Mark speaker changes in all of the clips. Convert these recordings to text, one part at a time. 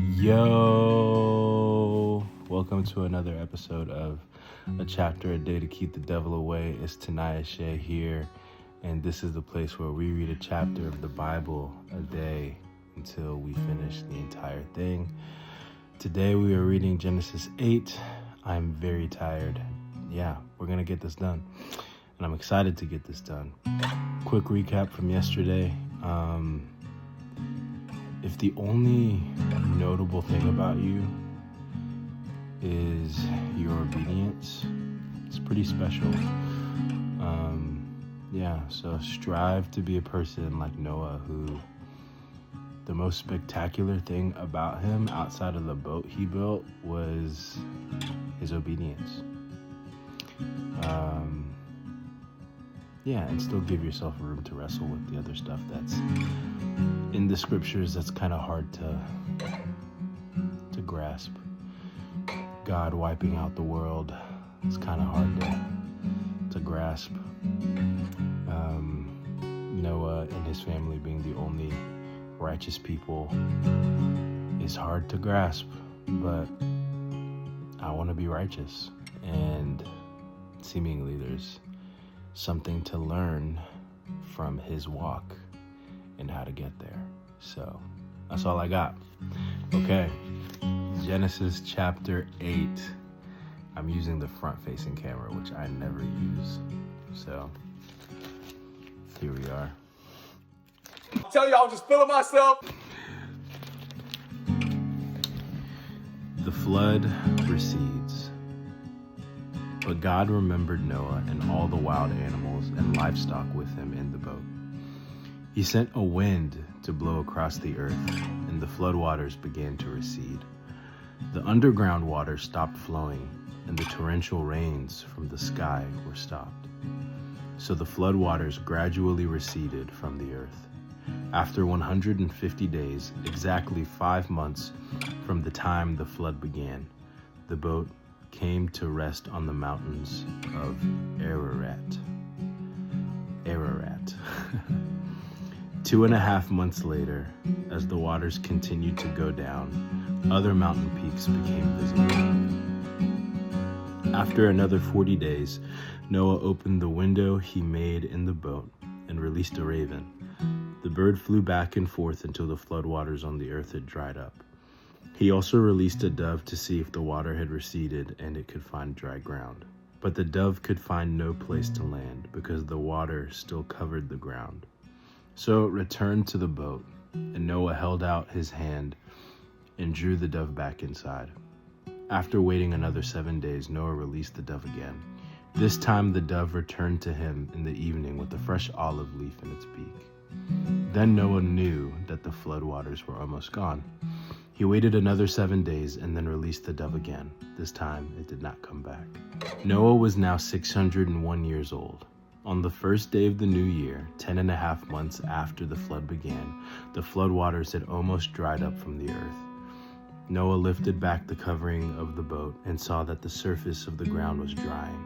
Speaker 1: Yo, welcome to another episode of A Chapter a Day to Keep the Devil Away. It's Tanaya Shea here, and this is the place where we read a chapter of the Bible a day until we finish the entire thing. Today we are reading Genesis 8. I'm very tired. Yeah, we're going to get this done, and I'm excited to get this done. Quick recap from yesterday. If the only notable thing about you is your obedience, it's pretty special. So strive to be a person like Noah, who the most spectacular thing about him outside of the boat he built was his obedience. And still give yourself room to wrestle with the other stuff that's in the scriptures that's kind of hard to grasp. God wiping out the world is kind of hard to grasp. Noah and his family being the only righteous people is hard to grasp, but I want to be righteous, and seemingly there's something to learn from his walk and how to get there. So that's all I got. Okay, Genesis chapter 8. I'm using the front-facing camera, which I never use. So here we are.
Speaker 2: I'm telling you, I was just feeling myself.
Speaker 1: The flood recedes, but God remembered Noah and all the wild animals and livestock with him in the boat. He sent a wind to blow across the earth, and the floodwaters began to recede. The underground water stopped flowing, and the torrential rains from the sky were stopped. So the floodwaters gradually receded from the earth. After 150 days, exactly 5 months from the time the flood began, the boat came to rest on the mountains of Ararat. 2.5 months later, as the waters continued to go down, other mountain peaks became visible. After another 40 days, Noah opened the window he made in the boat and released a raven. The bird flew back and forth until the floodwaters on the earth had dried up. He also released a dove to see if the water had receded and it could find dry ground. But the dove could find no place to land because the water still covered the ground. So it returned to the boat, and Noah held out his hand and drew the dove back inside. After waiting another 7 days, Noah released the dove again. This time the dove returned to him in the evening with a fresh olive leaf in its beak. Then Noah knew that the floodwaters were almost gone. He waited another 7 days and then released the dove again. This time it did not come back. Noah was now 601 years old. On the first day of the new year, 10.5 months after the flood began, the floodwaters had almost dried up from the earth. Noah lifted back the covering of the boat and saw that the surface of the ground was drying.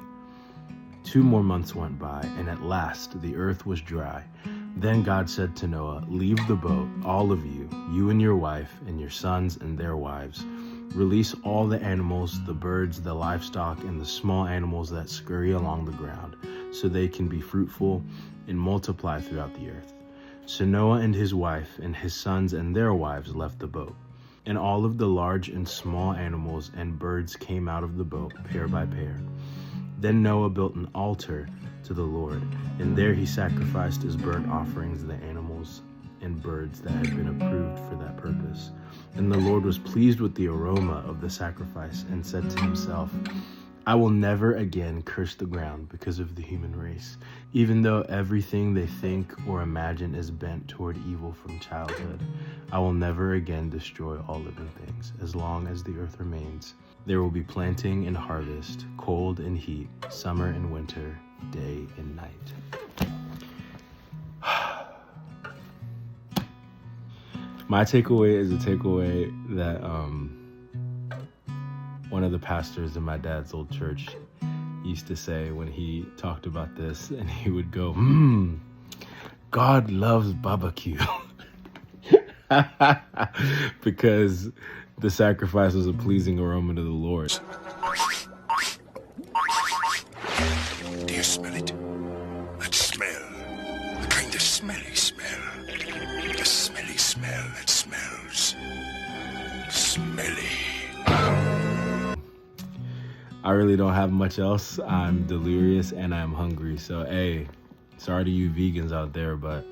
Speaker 1: 2 more months went by, and at last the earth was dry. Then God said to Noah, "Leave the boat, all of you, you and your wife, and your sons and their wives. Release all the animals, the birds, the livestock, and the small animals that scurry along the ground, so they can be fruitful and multiply throughout the earth." So Noah and his wife and his sons and their wives left the boat. And all of the large and small animals and birds came out of the boat, pair by pair. Then Noah built an altar to the Lord, and there he sacrificed as burnt offerings the animals and birds that had been approved for that purpose. And the Lord was pleased with the aroma of the sacrifice and said to himself, "I will never again curse the ground because of the human race, even though everything they think or imagine is bent toward evil from childhood. I will never again destroy all living things. As long as the earth remains, there will be planting and harvest, cold and heat, summer and winter, day and night." My takeaway is a takeaway that one of the pastors in my dad's old church used to say when he talked about this, and he would go, God loves barbecue. Because the sacrifice was a pleasing aroma to the Lord.
Speaker 3: Do you smell it? That smell. The kind of smelly smell. The smelly smell that smells smelly.
Speaker 1: I really don't have much else. I'm delirious and I'm hungry. So, hey, sorry to you vegans out there, but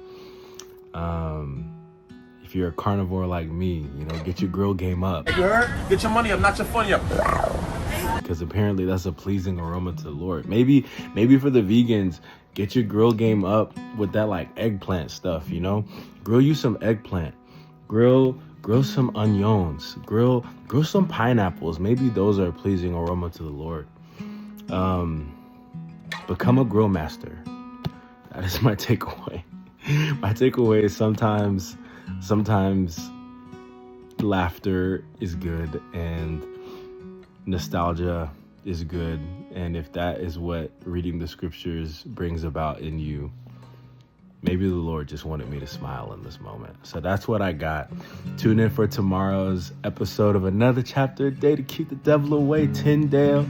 Speaker 1: if you're a carnivore like me, you know, get your grill game up.
Speaker 2: You heard? Get your money up, not your funny up.
Speaker 1: Because apparently that's a pleasing aroma to the Lord. Maybe for the vegans, get your grill game up with that like eggplant stuff, you know? Grill you some eggplant. Grill some onions. Grill some pineapples. Maybe those are a pleasing aroma to the Lord. Become a grill master. That is my takeaway. My takeaway is sometimes laughter is good and nostalgia is good. And if that is what reading the scriptures brings about in you, maybe the Lord just wanted me to smile in this moment. So that's what I got. Tune in for tomorrow's episode of Another Chapter a Day to Keep the Devil Away. Tyndale,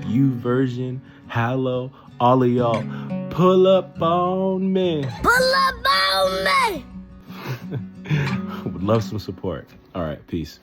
Speaker 1: YouVersion, Hallow, all of y'all, pull up on me.
Speaker 4: Pull up on me.
Speaker 1: Would love some support. All right, peace.